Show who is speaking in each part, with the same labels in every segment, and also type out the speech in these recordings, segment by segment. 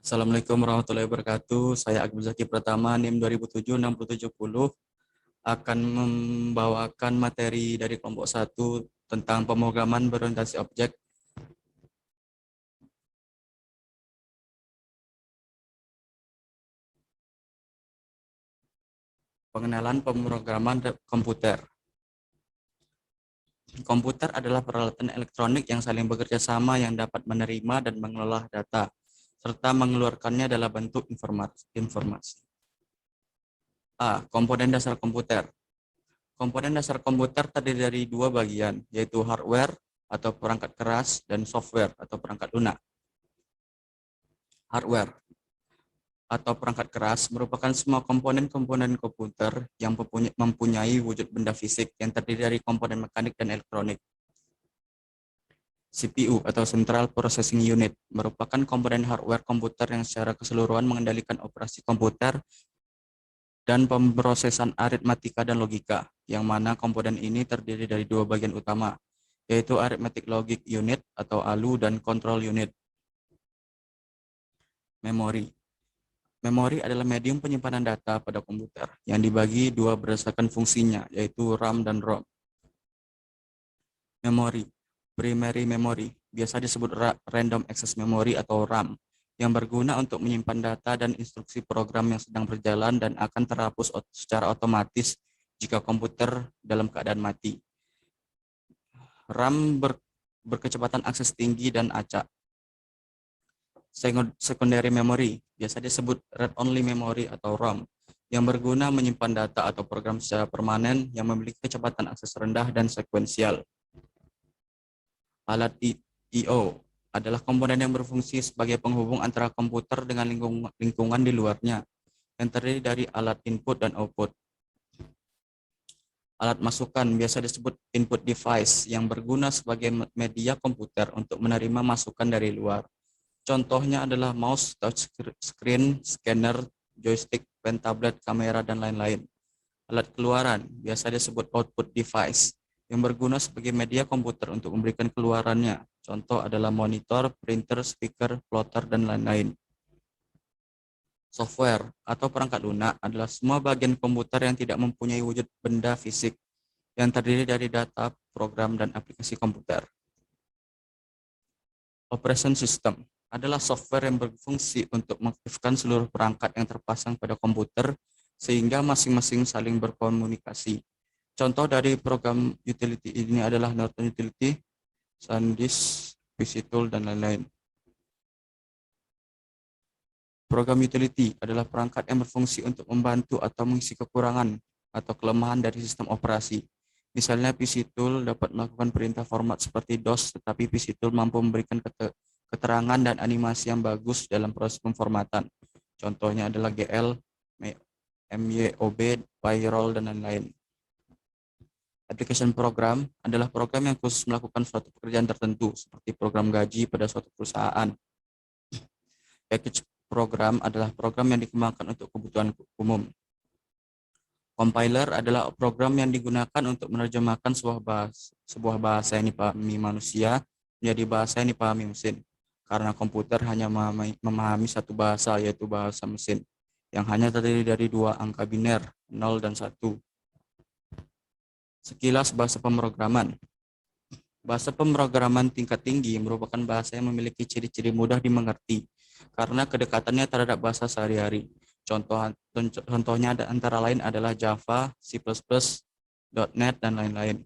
Speaker 1: Assalamualaikum warahmatullahi wabarakatuh. Saya Akbar Zaki Pratama, NIM 2007-6070, akan membawakan materi dari kelompok 1 tentang pemrograman berorientasi objek. Pengenalan pemrograman komputer. Komputer adalah peralatan elektronik yang saling bekerja sama yang dapat menerima dan mengelola data, serta mengeluarkannya dalam bentuk informasi. A. Komponen dasar komputer. Komponen dasar komputer terdiri dari dua bagian, yaitu hardware atau perangkat keras dan software atau perangkat lunak. Hardware atau perangkat keras merupakan semua komponen-komponen komputer yang mempunyai wujud benda fisik yang terdiri dari komponen mekanik dan elektronik. CPU atau Central Processing Unit merupakan komponen hardware komputer yang secara keseluruhan mengendalikan operasi komputer dan pemrosesan aritmatika dan logika, yang mana komponen ini terdiri dari dua bagian utama, yaitu Arithmetic Logic Unit atau ALU dan Control Unit. Memori. Memori adalah medium penyimpanan data pada komputer yang dibagi dua berdasarkan fungsinya, yaitu RAM dan ROM. Memori. Primary memory, biasa disebut Random Access Memory atau RAM, yang berguna untuk menyimpan data dan instruksi program yang sedang berjalan dan akan terhapus secara otomatis jika komputer dalam keadaan mati. RAM berkecepatan akses tinggi dan acak. Secondary memory, biasa disebut read-only memory atau ROM, yang berguna menyimpan data atau program secara permanen yang memiliki kecepatan akses rendah dan sekuensial. Alat I/O adalah komponen yang berfungsi sebagai penghubung antara komputer dengan lingkungan di luarnya, yang terdiri dari alat input dan output. Alat masukan biasa disebut input device, yang berguna sebagai media komputer untuk menerima masukan dari luar. Contohnya adalah mouse, touchscreen, scanner, joystick, pen tablet, kamera, dan lain-lain. Alat keluaran biasa disebut output device, yang berguna sebagai media komputer untuk memberikan keluarannya. Contoh adalah monitor, printer, speaker, plotter, dan lain-lain. Software atau perangkat lunak adalah semua bagian komputer yang tidak mempunyai wujud benda fisik, yang terdiri dari data, program, dan aplikasi komputer. Operation System adalah software yang berfungsi untuk mengaktifkan seluruh perangkat yang terpasang pada komputer sehingga masing-masing saling berkomunikasi. Contoh dari program utility ini adalah Norton Utility, SanDisk, PC Tool, dan lain-lain. Program utility adalah perangkat yang berfungsi untuk membantu atau mengisi kekurangan atau kelemahan dari sistem operasi. Misalnya PC Tool dapat melakukan perintah format seperti DOS, tetapi PC Tool mampu memberikan keterangan dan animasi yang bagus dalam proses pemformatan. Contohnya adalah GL, MYOB, Payroll, dan lain-lain. Application program adalah program yang khusus melakukan suatu pekerjaan tertentu, seperti program gaji pada suatu perusahaan. Package program adalah program yang dikembangkan untuk kebutuhan umum. Compiler adalah program yang digunakan untuk menerjemahkan sebuah bahasa yang dipahami manusia menjadi bahasa yang dipahami mesin. Karena komputer hanya memahami satu bahasa, yaitu bahasa mesin, yang hanya terdiri dari dua angka biner, 0 dan 1. Sekilas bahasa pemrograman. Bahasa pemrograman tingkat tinggi merupakan bahasa yang memiliki ciri-ciri mudah dimengerti karena kedekatannya terhadap bahasa sehari-hari. Contohnya antara lain adalah Java, C++, .NET, dan lain-lain.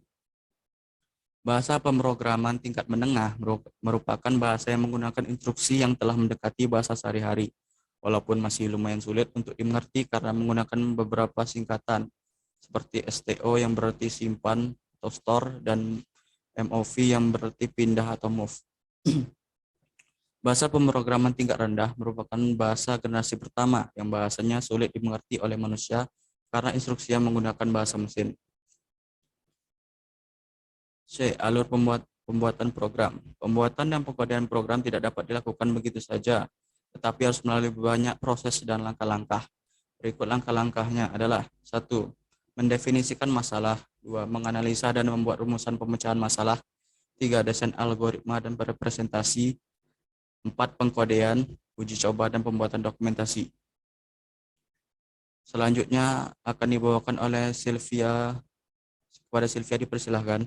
Speaker 1: Bahasa pemrograman tingkat menengah merupakan bahasa yang menggunakan instruksi yang telah mendekati bahasa sehari-hari, walaupun masih lumayan sulit untuk dimengerti karena menggunakan beberapa singkatan, seperti STO yang berarti simpan atau store, dan MOV yang berarti pindah atau move. Bahasa pemrograman tingkat rendah merupakan bahasa generasi pertama yang bahasanya sulit dimengerti oleh manusia karena instruksi yang menggunakan bahasa mesin. C. Alur pembuatan program. Pembuatan dan pengkodean program tidak dapat dilakukan begitu saja, tetapi harus melalui banyak proses dan langkah-langkah. Berikut langkah-langkahnya adalah: 1. Mendefinisikan masalah. 2. Menganalisa dan membuat rumusan pemecahan masalah. 3. Desain algoritma dan representasi. 4. Pengkodean, uji coba, dan pembuatan dokumentasi. Selanjutnya akan dibawakan oleh Sylvia. Kepada Sylvia dipersilahkan.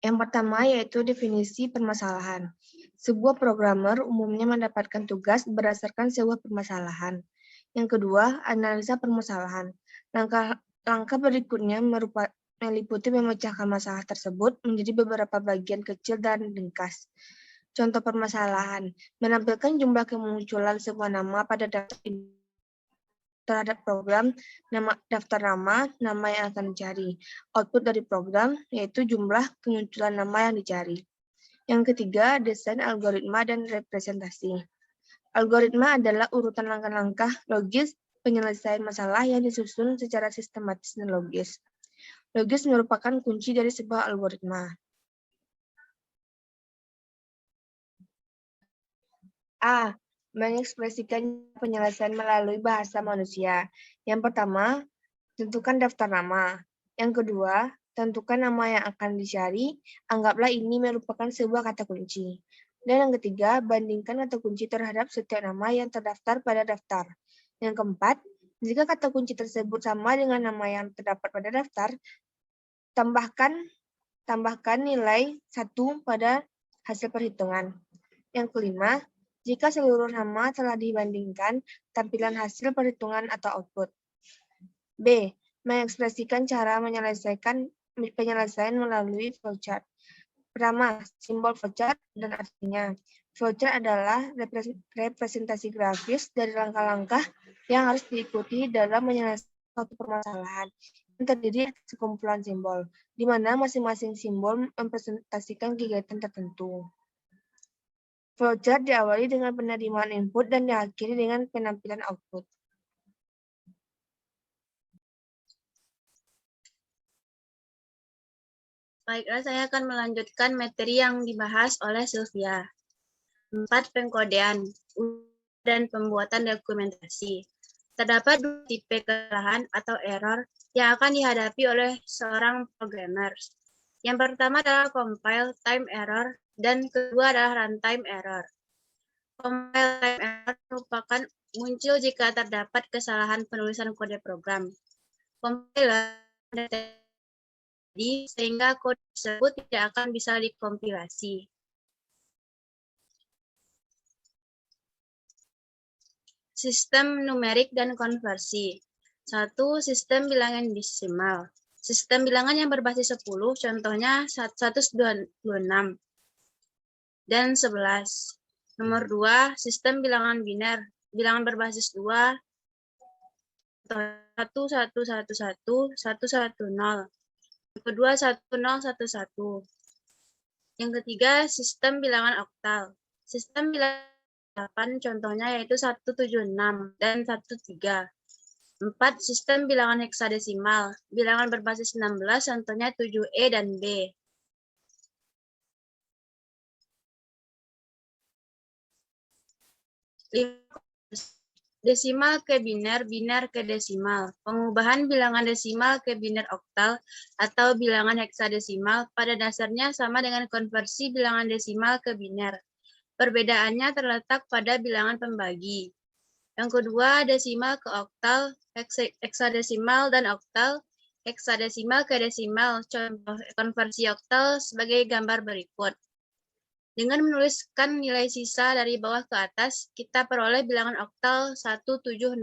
Speaker 2: Yang pertama yaitu definisi permasalahan. Sebuah programmer umumnya mendapatkan tugas berdasarkan sebuah permasalahan. Yang kedua, analisa permasalahan. Langkah berikutnya meliputi memecahkan masalah tersebut menjadi beberapa bagian kecil dan ringkas. Contoh permasalahan, menampilkan jumlah kemunculan sebuah nama pada daftar terhadap program, daftar nama yang akan dicari. Output dari program yaitu jumlah kemunculan nama yang dicari. Yang ketiga, desain algoritma dan representasi. Algoritma adalah urutan langkah-langkah logis penyelesaian masalah yang disusun secara sistematis dan logis. Logis merupakan kunci dari sebuah algoritma. A. Mengekspresikan penyelesaian melalui bahasa manusia. Yang pertama, tentukan daftar nama. Yang kedua, tentukan nama yang akan dicari. Anggaplah ini merupakan sebuah kata kunci. Dan yang ketiga, bandingkan kata kunci terhadap setiap nama yang terdaftar pada daftar. Yang keempat, jika kata kunci tersebut sama dengan nama yang terdapat pada daftar, tambahkan nilai 1 pada hasil perhitungan. Yang kelima, jika seluruh nama telah dibandingkan, tampilan hasil perhitungan atau output. B. Mengekspresikan cara penyelesaian melalui flowchart. Pertama, simbol flowchart dan artinya. Flowchart adalah representasi grafis dari langkah-langkah yang harus diikuti dalam menyelesaikan suatu permasalahan. Yang terdiri atas sekumpulan simbol, di mana masing-masing simbol mempresentasikan kegiatan tertentu. Flowchart diawali dengan penerimaan input dan diakhiri dengan penampilan output.
Speaker 3: Baiklah, saya akan melanjutkan materi yang dibahas oleh Sylvia. 4. Pengkodean dan pembuatan dokumentasi. Terdapat 2 tipe kesalahan atau error yang akan dihadapi oleh seorang programmer. Yang pertama adalah compile time error dan kedua adalah runtime error. Compile time error merupakan muncul jika terdapat kesalahan penulisan kode program. Compiler sehingga kode tersebut tidak akan bisa dikompilasi. Sistem numerik dan konversi. 1. Sistem bilangan desimal. Sistem bilangan yang berbasis 10, contohnya 126 dan 11. Nomor 2, sistem bilangan biner. Bilangan berbasis 2, 1111, 110. Yang kedua 1011. Yang ketiga sistem bilangan oktal. Sistem bilangan 8 contohnya yaitu 176 dan 13. 4. Sistem bilangan heksadesimal. Bilangan berbasis 16 contohnya 7E dan B. Desimal ke biner, biner ke desimal. Pengubahan bilangan desimal ke biner oktal atau bilangan heksadesimal pada dasarnya sama dengan konversi bilangan desimal ke biner. Perbedaannya terletak pada bilangan pembagi. Yang kedua, desimal ke oktal, heksadesimal dan oktal. Heksadesimal ke desimal, contoh konversi oktal sebagai gambar berikut. Dengan menuliskan nilai sisa dari bawah ke atas, kita peroleh bilangan oktal 1768.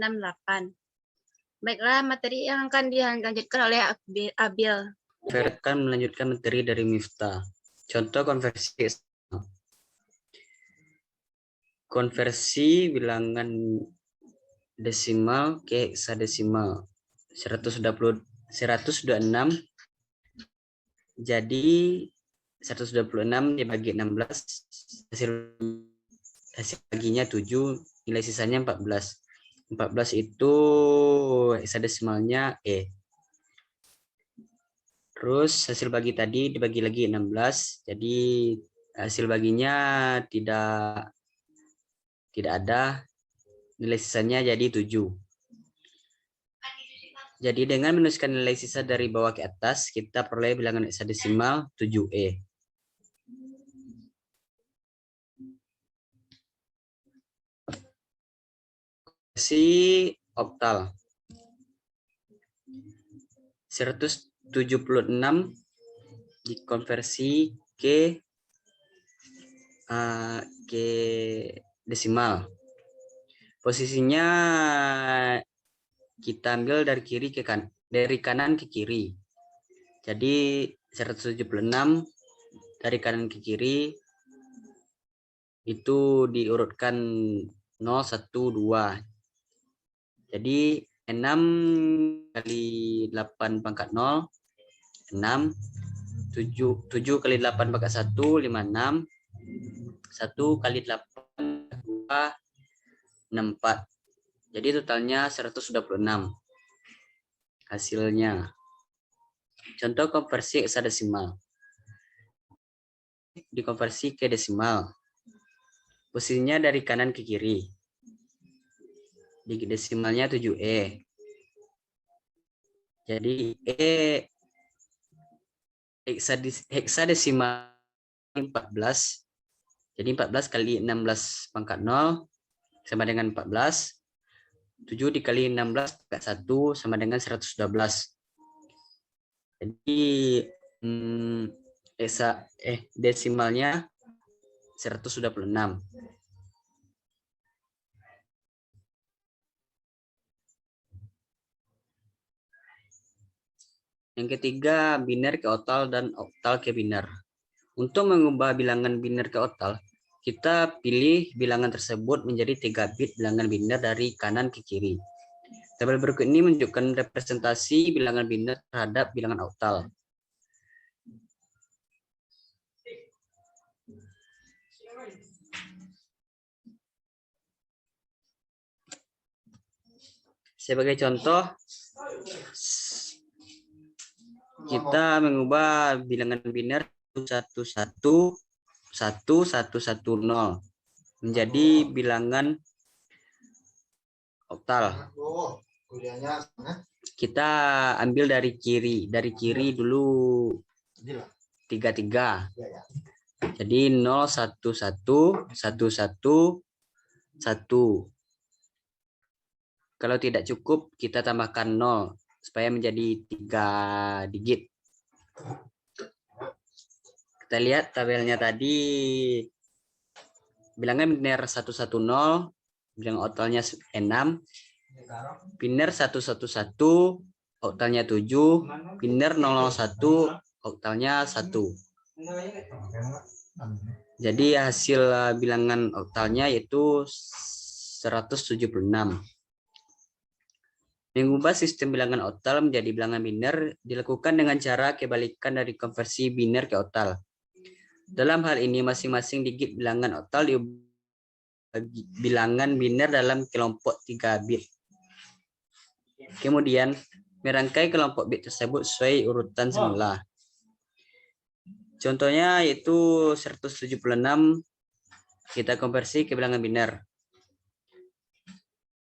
Speaker 3: Baiklah, materi yang akan dilanjutkan oleh Abil.
Speaker 4: Saya akan melanjutkan materi dari Miftah. Contoh konversi. Konversi bilangan desimal ke heksadesimal. 126 jadi 126 dibagi 16, hasil baginya 7, nilai sisanya 14. 14 itu heksadesimalnya E. Terus hasil bagi tadi dibagi lagi 16, jadi hasil baginya tidak ada, nilai sisanya jadi 7. Jadi dengan menuliskan nilai sisa dari bawah ke atas, kita peroleh bilangan heksadesimal 7E. Konversi oktal. 176 dikonversi ke desimal. Posisinya kita ambil dari kiri ke kanan, dari kanan ke kiri. Jadi 176 dari kanan ke kiri itu diurutkan 0, 1, 2. Jadi 6 kali 8 pangkat 0, 6. 7 kali 8 pangkat 1, 56. 1 kali 8, 2, 64. Jadi totalnya 126 hasilnya. Contoh konversi heksadesimal. Dikonversi ke desimal. Posisinya dari kanan ke kiri. Di desimalnya 7E. Jadi heksadesimal 14. Jadi 14 kali 16 pangkat 0 sama dengan 14. 7 dikali 16 pangkat 1 sama dengan 112. Jadi desimalnya 126. Yang ketiga, biner ke oktal dan oktal ke biner. Untuk mengubah bilangan biner ke oktal, kita pilih bilangan tersebut menjadi 3 bit bilangan biner dari kanan ke kiri. Tabel berikut ini menunjukkan representasi bilangan biner terhadap bilangan oktal. Sebagai contoh, kita mengubah bilangan biner 11110 menjadi bilangan oktal. Kita ambil dari kiri dulu 33. Jadi 01111 1. Kalau tidak cukup, kita tambahkan 0 supaya menjadi 3 digit. Kita lihat tabelnya tadi. Bilangan biner 110, bilangan oktalnya 6. Biner 111, oktalnya 7. Biner 001, oktalnya 1. Jadi hasil bilangan oktalnya yaitu 176. Mengubah sistem bilangan oktal menjadi bilangan biner dilakukan dengan cara kebalikan dari konversi biner ke oktal. Dalam hal ini masing-masing digit bilangan oktal diubah bilangan biner dalam kelompok 3 bit. Kemudian merangkai kelompok bit tersebut sesuai urutan semula. Contohnya yaitu 176 kita konversi ke bilangan biner.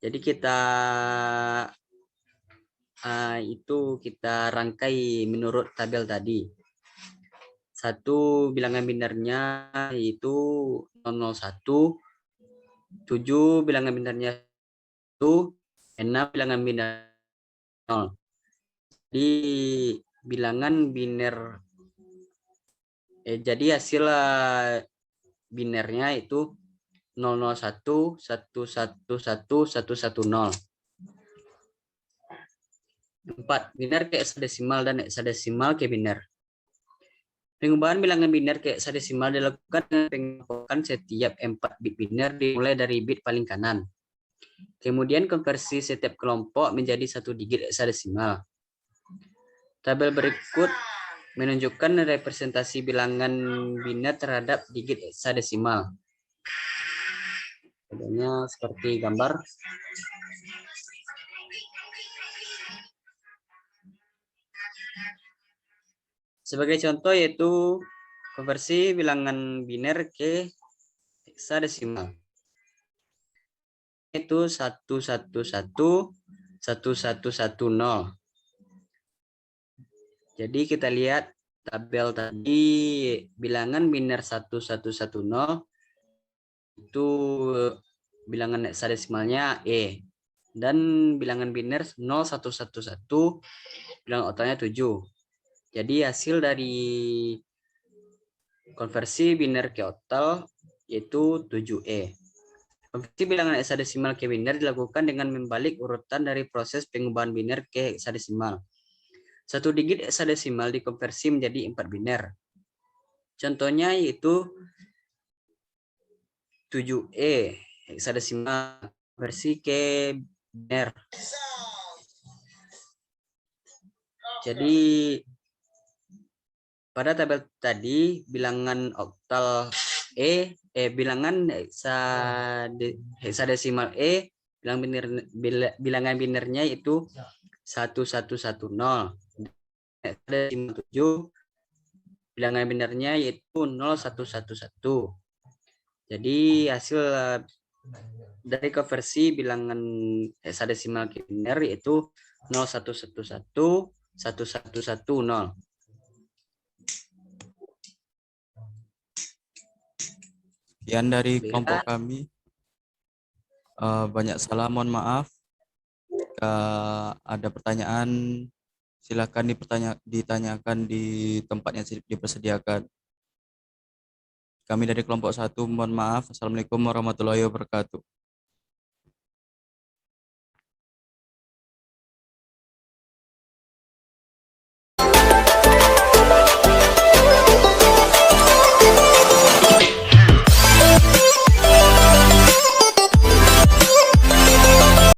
Speaker 4: Jadi kita rangkai menurut tabel tadi. 1 bilangan binernya yaitu 001, 7 bilangan binernya 1, 6 bilangan biner 0. Di bilangan biner jadi hasil binernya itu 001 111 110. 4. Biner ke heksadesimal dan heksadesimal ke biner. Pengubahan bilangan biner ke heksadesimal dilakukan dengan pengelompokan setiap 4 bit biner dimulai dari bit paling kanan. Kemudian konversi setiap kelompok menjadi 1 digit heksadesimal. Tabel berikut menunjukkan representasi bilangan biner terhadap digit heksadesimal. Contohnya seperti gambar. Sebagai contoh yaitu konversi bilangan biner ke heksadesimal. Itu 111 1110. Jadi kita lihat tabel tadi, bilangan biner 1110 itu bilangan hexadesimalnya E, dan bilangan biner 0111 bilangan oktalnya 7. Jadi hasil dari konversi biner ke oktal yaitu 7E. Konversi bilangan hexadesimal ke biner dilakukan dengan membalik urutan dari proses pengubahan biner ke hexadesimal. Satu digit hexadesimal dikonversi menjadi 4 biner. Contohnya yaitu 7E hexadesimal versi ke biner. Jadi pada tabel tadi bilangan oktal bilangan hexadesimal bilangan binernya itu 1110. Hexadesimal 7 bilangan binernya yaitu 0111. Jadi hasil dari konversi bilangan hexadesimal ke biner yaitu 0111 1110.
Speaker 1: Sekian dari
Speaker 4: Bila-
Speaker 1: kelompok kami. Banyak salah, mohon maaf. Jika ada pertanyaan, silakan ditanyakan di tempat yang dipersediakan. Kami dari kelompok 1 mohon maaf. Assalamualaikum warahmatullahi wabarakatuh.